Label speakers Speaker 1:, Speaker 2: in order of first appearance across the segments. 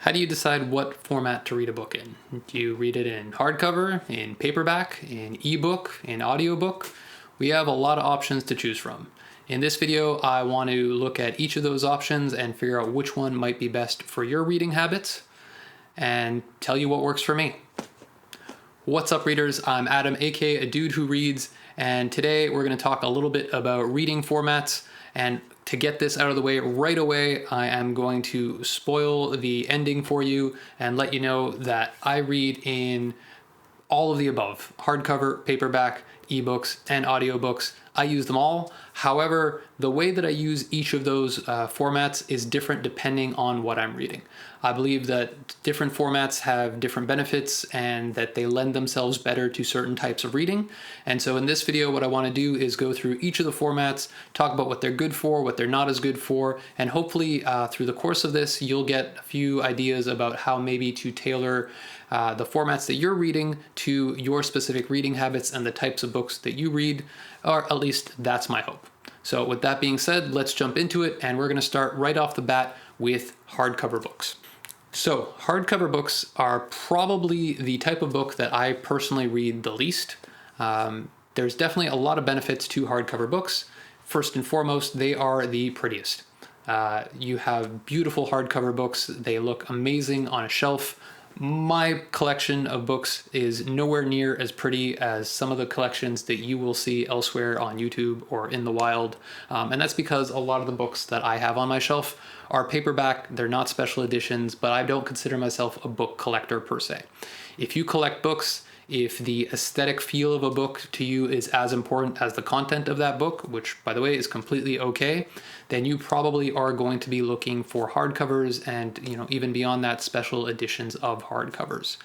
Speaker 1: How do you decide what format to read a book in? Do you read it in hardcover, in paperback, in ebook, in audiobook? We have a lot of options to choose from. In this video, I want to look at each of those options and figure out which one might be best for your reading habits and tell you what works for me. What's up, readers? I'm Adam, aka A Dude Who Reads, and today we're going to talk a little bit about reading formats. And to get this out of the way right away, I am going to spoil the ending for you and let you know that I read in all of the above: hardcover, paperback, ebooks, and audiobooks. I use them all. However, the way that I use each of those formats is different depending on what I'm reading. I believe that different formats have different benefits and that they lend themselves better to certain types of reading. And so in this video, what I want to do is go through each of the formats, talk about what they're good for, what they're not as good for, and hopefully through the course of this, you'll get a few ideas about how maybe to tailor the formats that you're reading to your specific reading habits and the types of books that you read, or at least that's my hope. So with that being said, let's jump into it, and we're going to start right off the bat with hardcover books. So hardcover books are probably the type of book that I personally read the least. There's definitely a lot of benefits to hardcover books. First and foremost, they are the prettiest. You have beautiful hardcover books. They look amazing on a shelf. My collection of books is nowhere near as pretty as some of the collections that you will see elsewhere on YouTube or in the wild. And that's because a lot of the books that I have on my shelf are paperback. They're not special editions, but I don't consider myself a book collector per se. If you collect books, if the aesthetic feel of a book to you is as important as the content of that book, which by the way is completely okay, then you probably are going to be looking for hardcovers and, even beyond that, special editions of hardcovers.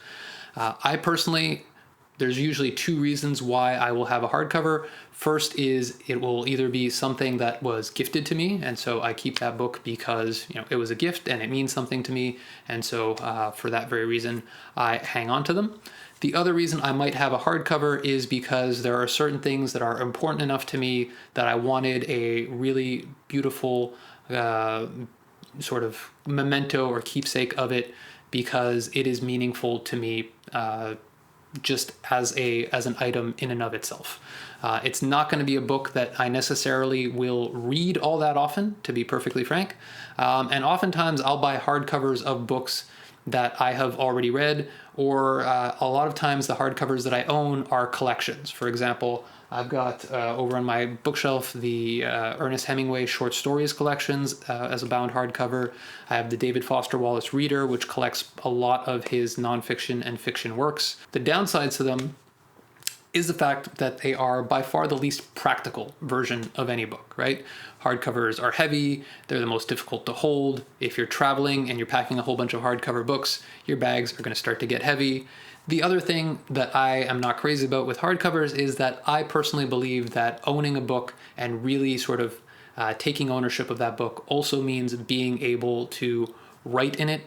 Speaker 1: I personally, there's usually two reasons why I will have a hardcover. First is it will either be something that was gifted to me, and so I keep that book because it was a gift and it means something to me, and so for that very reason I hang on to them. The other reason I might have a hardcover is because there are certain things that are important enough to me that I wanted a really beautiful sort of memento or keepsake of it, because it is meaningful to me just as an item in and of itself. It's not going to be a book that I necessarily will read all that often, to be perfectly frank. And oftentimes I'll buy hardcovers of books that I have already read, or a lot of times the hardcovers that I own are collections. For example, I've got over on my bookshelf the Ernest Hemingway short stories collections as a bound hardcover. I have the David Foster Wallace Reader, which collects a lot of his nonfiction and fiction works. The downsides to them is the fact that they are by far the least practical version of any book, right? Hardcovers are heavy, they're the most difficult to hold. If you're traveling and you're packing a whole bunch of hardcover books, your bags are going to start to get heavy. The other thing that I am not crazy about with hardcovers is that I personally believe that owning a book and really sort of taking ownership of that book also means being able to write in it,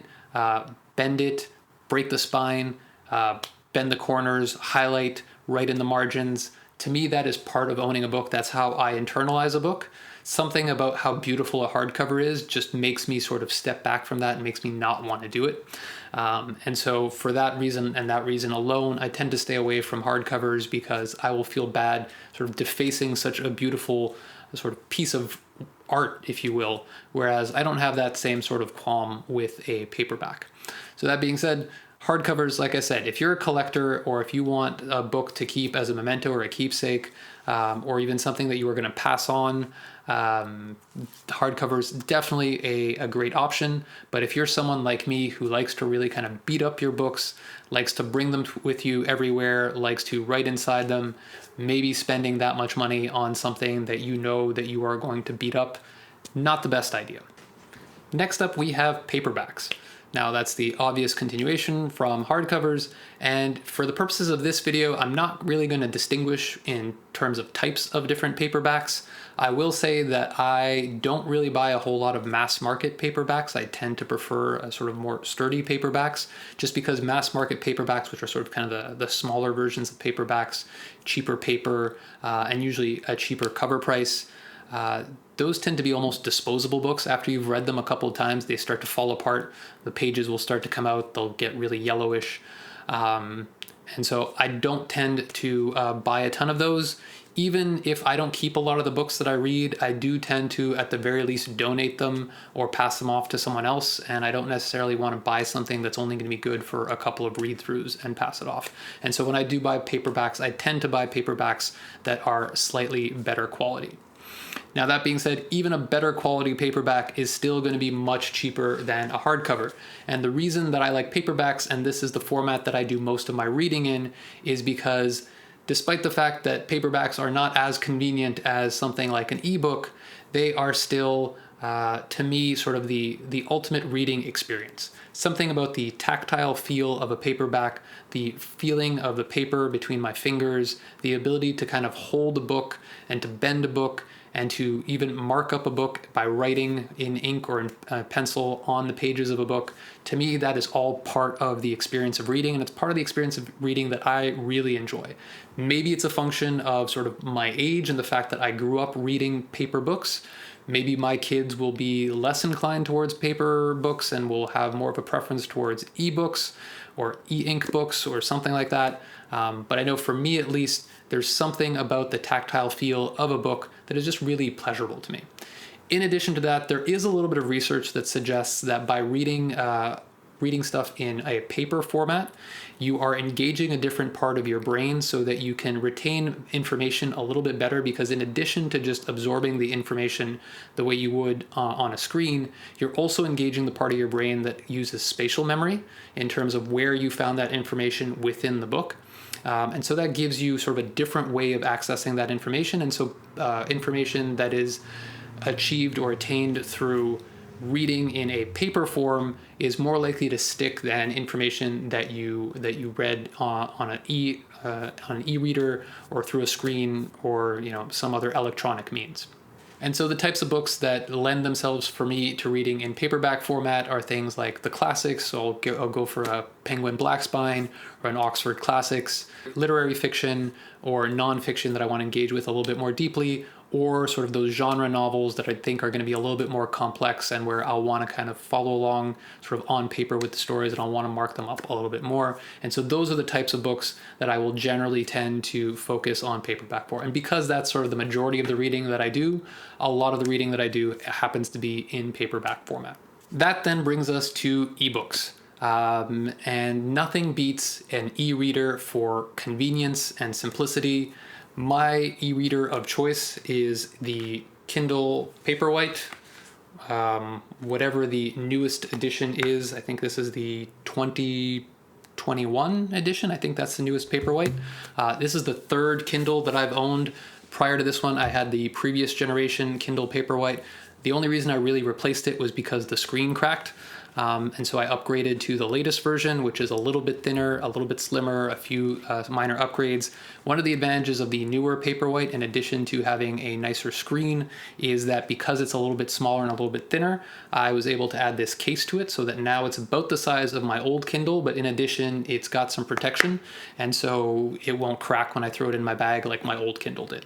Speaker 1: bend it, break the spine, bend the corners, highlight, write in the margins. To me, that is part of owning a book. That's how I internalize a book. Something about how beautiful a hardcover is just makes me sort of step back from that and makes me not want to do it. And so for that reason and that reason alone, I tend to stay away from hardcovers, because I will feel bad sort of defacing such a beautiful sort of piece of art, if you will, whereas I don't have that same sort of qualm with a paperback. So that being said, hardcovers, like I said, if you're a collector or if you want a book to keep as a memento or a keepsake, or even something that you are going to pass on, hardcovers definitely a great option. But if you're someone like me who likes to really kind of beat up your books, likes to bring them with you everywhere, likes to write inside them, maybe spending that much money on something that you know that you are going to beat up, not the best idea. Next up, we have paperbacks. Now, that's the obvious continuation from hardcovers, and for the purposes of this video, I'm not really going to distinguish in terms of types of different paperbacks. I will say that I don't really buy a whole lot of mass market paperbacks. I tend to prefer a sort of more sturdy paperbacks, just because mass market paperbacks, which are sort of kind of the smaller versions of paperbacks, cheaper paper, and usually a cheaper cover price, those tend to be almost disposable books. After you've read them a couple of times, they start to fall apart. The pages will start to come out. They'll get really yellowish. And so I don't tend to buy a ton of those. Even if I don't keep a lot of the books that I read, I do tend to, at the very least, donate them or pass them off to someone else. And I don't necessarily want to buy something that's only going to be good for a couple of read-throughs and pass it off. And so when I do buy paperbacks, I tend to buy paperbacks that are slightly better quality. Now, that being said, even a better quality paperback is still going to be much cheaper than a hardcover. And the reason that I like paperbacks, and this is the format that I do most of my reading in, is because despite the fact that paperbacks are not as convenient as something like an ebook, they are still, to me, sort of the ultimate reading experience. Something about the tactile feel of a paperback, the feeling of the paper between my fingers, the ability to kind of hold a book and to bend a book, and to even mark up a book by writing in ink or in pencil on the pages of a book. To me, that is all part of the experience of reading, and it's part of the experience of reading that I really enjoy. Maybe it's a function of sort of my age and the fact that I grew up reading paper books. Maybe my kids will be less inclined towards paper books and will have more of a preference towards ebooks or e-ink books or something like that. But I know for me at least, there's something about the tactile feel of a book that is just really pleasurable to me. In addition to that, there is a little bit of research that suggests that by reading stuff in a paper format, you are engaging a different part of your brain so that you can retain information a little bit better, because in addition to just absorbing the information the way you would on a screen, you're also engaging the part of your brain that uses spatial memory in terms of where you found that information within the book. And so that gives you sort of a different way of accessing that information. And so information that is achieved or attained through reading in a paper form is more likely to stick than information that you read on an e-reader or through a screen or some other electronic means. And so the types of books that lend themselves for me to reading in paperback format are things like the classics. So I'll go for a Penguin Black Spine or an Oxford Classics, literary fiction or nonfiction that I want to engage with a little bit more deeply, or sort of those genre novels that I think are going to be a little bit more complex and where I'll want to kind of follow along sort of on paper with the stories, and I'll want to mark them up a little bit more. And so those are the types of books that I will generally tend to focus on paperback for. And because that's sort of the majority of the reading that I do, a lot of the reading that I do happens to be in paperback format. That then brings us to ebooks. And nothing beats an e-reader for convenience and simplicity. My e-reader of choice is the Kindle Paperwhite, whatever the newest edition is. I think this is the 2021 edition. I think that's the newest Paperwhite. This is the third Kindle that I've owned. Prior to this one, I had the previous generation Kindle Paperwhite. The only reason I really replaced it was because the screen cracked. And so I upgraded to the latest version, which is a little bit thinner, a little bit slimmer, a few minor upgrades. One of the advantages of the newer Paperwhite, in addition to having a nicer screen, is that because it's a little bit smaller and a little bit thinner, I was able to add this case to it so that now it's about the size of my old Kindle, but in addition, it's got some protection, and so it won't crack when I throw it in my bag like my old Kindle did.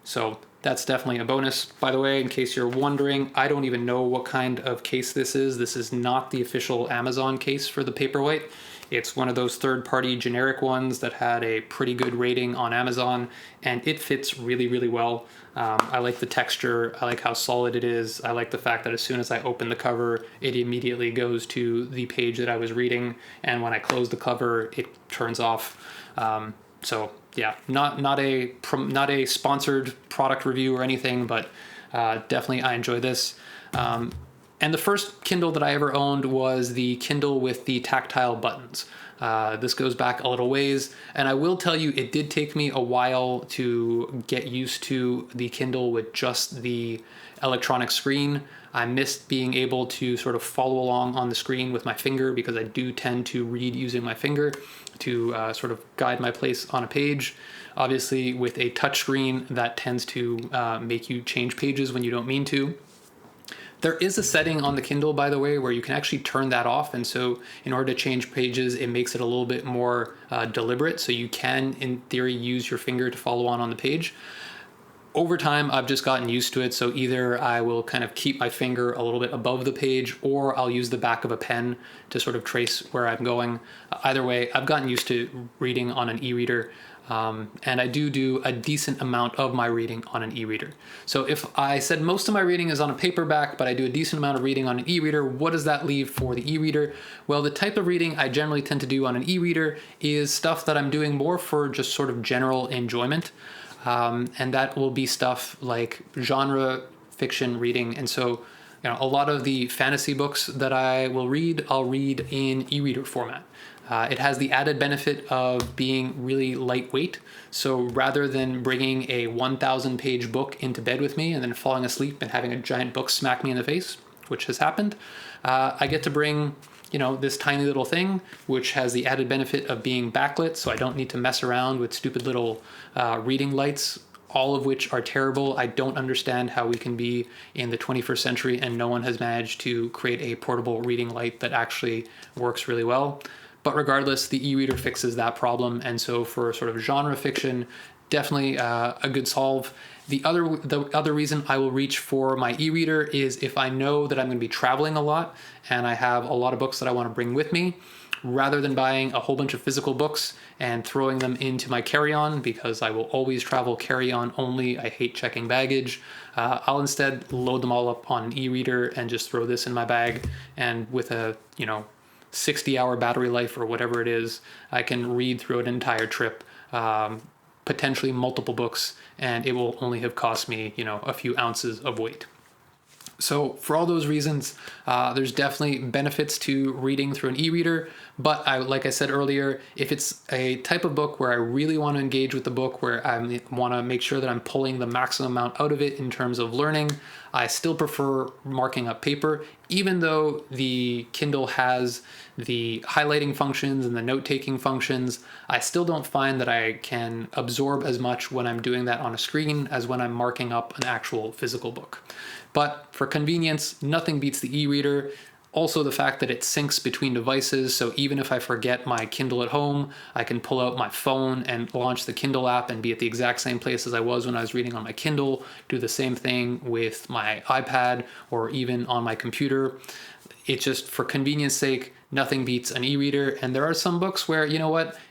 Speaker 1: So that's definitely a bonus. By the way, in case you're wondering, I don't even know what kind of case this is. This is not the official Amazon case for the Paperwhite. It's one of those third-party generic ones that had a pretty good rating on Amazon, and it fits really, really well. I like the texture. I like how solid it is. I like the fact that as soon as I open the cover, it immediately goes to the page that I was reading, and when I close the cover, it turns off. So yeah, not a sponsored product review or anything, but definitely I enjoy this. And the first Kindle that I ever owned was the Kindle with the tactile buttons. This goes back a little ways, and I will tell you, it did take me a while to get used to the Kindle with just the electronic screen. I missed being able to sort of follow along on the screen with my finger, because I do tend to read using my finger to sort of guide my place on a page. Obviously, with a touchscreen, that tends to make you change pages when you don't mean to. There is a setting on the Kindle, by the way, where you can actually turn that off, and so in order to change pages, it makes it a little bit more deliberate, so you can, in theory, use your finger to follow on the page. Over time, I've just gotten used to it. So either I will kind of keep my finger a little bit above the page, or I'll use the back of a pen to sort of trace where I'm going. Either way, I've gotten used to reading on an e-reader. And I do a decent amount of my reading on an e-reader. So if I said most of my reading is on a paperback, but I do a decent amount of reading on an e-reader, what does that leave for the e-reader? Well, the type of reading I generally tend to do on an e-reader is stuff that I'm doing more for just sort of general enjoyment. And that will be stuff like genre fiction reading. And so, a lot of the fantasy books that I will read, I'll read in e-reader format. It has the added benefit of being really lightweight. So rather than bringing a 1,000 page book into bed with me and then falling asleep and having a giant book smack me in the face, which has happened, I get to bring this tiny little thing, which has the added benefit of being backlit, so I don't need to mess around with stupid little reading lights, all of which are terrible. I don't understand how we can be in the 21st century and no one has managed to create a portable reading light that actually works really well. But regardless, the e-reader fixes that problem, and so for sort of genre fiction, definitely a good solve. The other reason I will reach for my e-reader is if I know that I'm going to be traveling a lot and I have a lot of books that I want to bring with me, rather than buying a whole bunch of physical books and throwing them into my carry-on, because I will always travel carry-on only. I hate checking baggage. I'll instead load them all up on an e-reader and just throw this in my bag, and with a 60-hour battery life or whatever it is, I can read through an entire trip, potentially multiple books, and it will only have cost me, a few ounces of weight. So for all those reasons, there's definitely benefits to reading through an e-reader. But like I said earlier, if it's a type of book where I really want to engage with the book, where I want to make sure that I'm pulling the maximum amount out of it in terms of learning, I still prefer marking up paper, even though the Kindle has the highlighting functions and the note-taking functions. I still don't find that I can absorb as much when I'm doing that on a screen as when I'm marking up an actual physical book. But for convenience, nothing beats the e-reader. Also, the fact that it syncs between devices, so even if I forget my Kindle at home, I can pull out my phone and launch the Kindle app and be at the exact same place as I was when I was reading on my Kindle, do the same thing with my iPad or even on my computer. It's just, for convenience sake, nothing beats an e-reader. And there are some books where,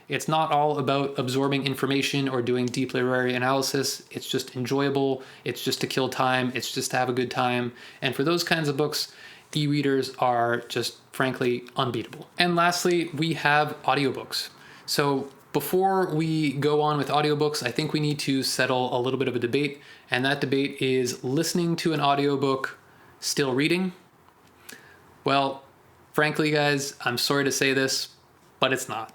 Speaker 1: it's not all about absorbing information or doing deep literary analysis. It's just enjoyable. It's just to kill time. It's just to have a good time. And for those kinds of books, e-readers are just frankly unbeatable. And lastly, we have audiobooks. So before we go on with audiobooks, I think we need to settle a little bit of a debate. And that debate is listening to an audiobook still reading? Well, frankly, guys, I'm sorry to say this, but it's not.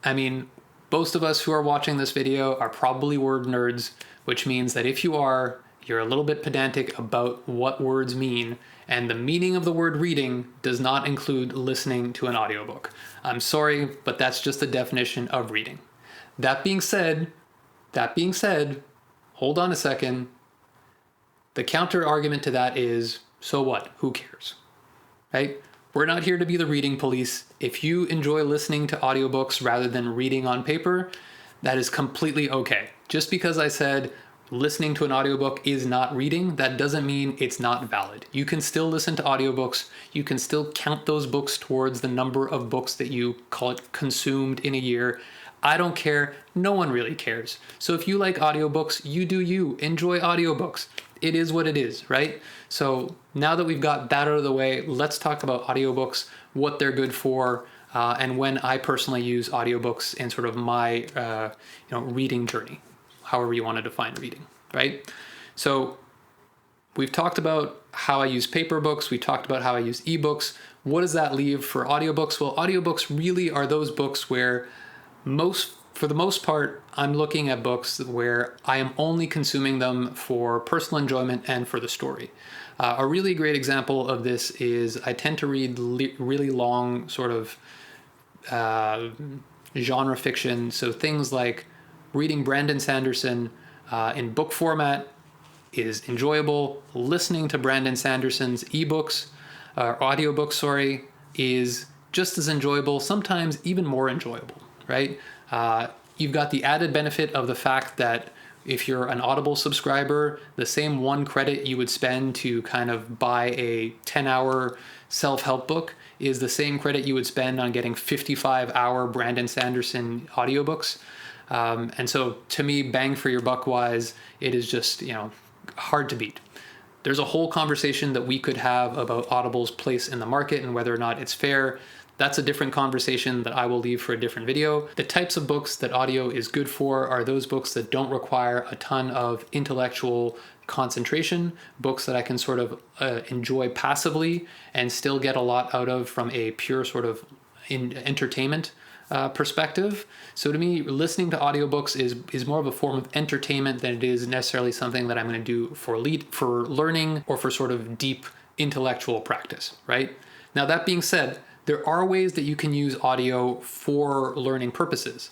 Speaker 1: I mean, most of us who are watching this video are probably word nerds, which means that if you are, you're a little bit pedantic about what words mean, and the meaning of the word reading does not include listening to an audiobook. I'm sorry, but that's just the definition of reading. That being said, hold on a second. The counter argument to that is, so what? Who cares? Right? We're not here to be the reading police. If you enjoy listening to audiobooks rather than reading on paper, that is completely okay. Just because I said listening to an audiobook is not reading, that doesn't mean it's not valid. You can still listen to audiobooks. You can still count those books towards the number of books that you call it consumed in a year. I don't care. No one really cares. So if you like audiobooks, you do you. Enjoy audiobooks. It is what it is, right? So now that we've got that out of the way, let's talk about audiobooks, what they're good for, and when I personally use audiobooks in sort of my reading journey, however you want to define reading, right? So we've talked about how I use paper books. We talked about how I use ebooks. What does that leave for audiobooks? Well, audiobooks really are those books where for the most part, I'm looking at books where I am only consuming them for personal enjoyment and for the story. A really great example of this is I tend to read really long sort of genre fiction. So things like reading Brandon Sanderson in book format is enjoyable. Listening to Brandon Sanderson's ebooks, audiobooks, is just as enjoyable, sometimes even more enjoyable, right? You've got the added benefit of the fact that If you're an Audible subscriber, the same 1 credit you would spend to kind of buy a 10-hour self-help book is the same credit you would spend on getting 55-hour Brandon Sanderson audiobooks. And so to me, bang for your buck wise, it is just, hard to beat. There's a whole conversation that we could have about Audible's place in the market and whether or not it's fair. That's a different conversation that I will leave for a different video. The types of books that audio is good for are those books that don't require a ton of intellectual concentration, books that I can sort of enjoy passively and still get a lot out of from a pure sort of entertainment perspective. So to me, listening to audiobooks is more of a form of entertainment than it is necessarily something that I'm going to do for learning or for sort of deep intellectual practice, right? Now, that being said, there are ways that you can use audio for learning purposes.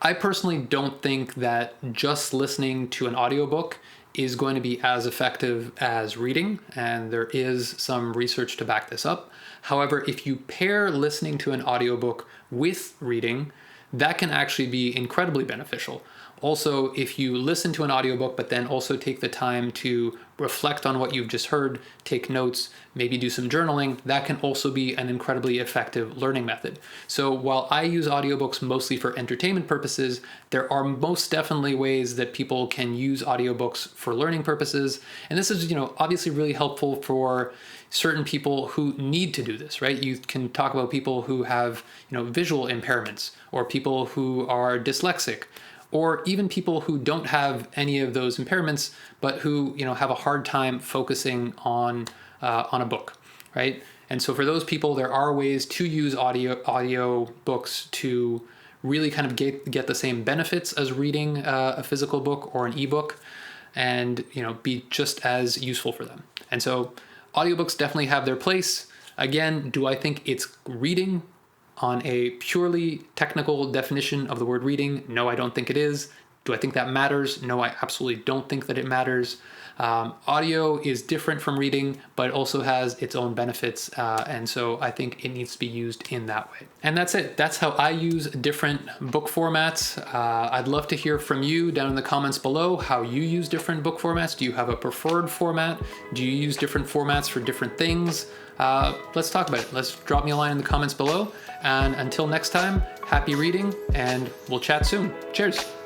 Speaker 1: I personally don't think that just listening to an audiobook is going to be as effective as reading, and there is some research to back this up. However, if you pair listening to an audiobook with reading, that can actually be incredibly beneficial. Also, if you listen to an audiobook, but then also take the time to reflect on what you've just heard, take notes, maybe do some journaling, that can also be an incredibly effective learning method. So while I use audiobooks mostly for entertainment purposes, there are most definitely ways that people can use audiobooks for learning purposes. And this is, obviously really helpful for certain people who need to do this, right? You can talk about people who have, visual impairments, or people who are dyslexic, or even people who don't have any of those impairments, but who have a hard time focusing on a book, right? And so for those people, there are ways to use audio books to really kind of get the same benefits as reading a physical book or an ebook, and be just as useful for them. And so audiobooks definitely have their place. Again, do I think it's reading on a purely technical definition of the word reading? No, I don't think it is. Do I think that matters? No, I absolutely don't think that it matters. Audio is different from reading, but it also has its own benefits. And so I think it needs to be used in that way. And that's it. That's how I use different book formats. I'd love to hear from you down in the comments below how you use different book formats. Do you have a preferred format? Do you use different formats for different things? Let's talk about it. Let's drop me a line in the comments below. And until next time, happy reading, and we'll chat soon. Cheers.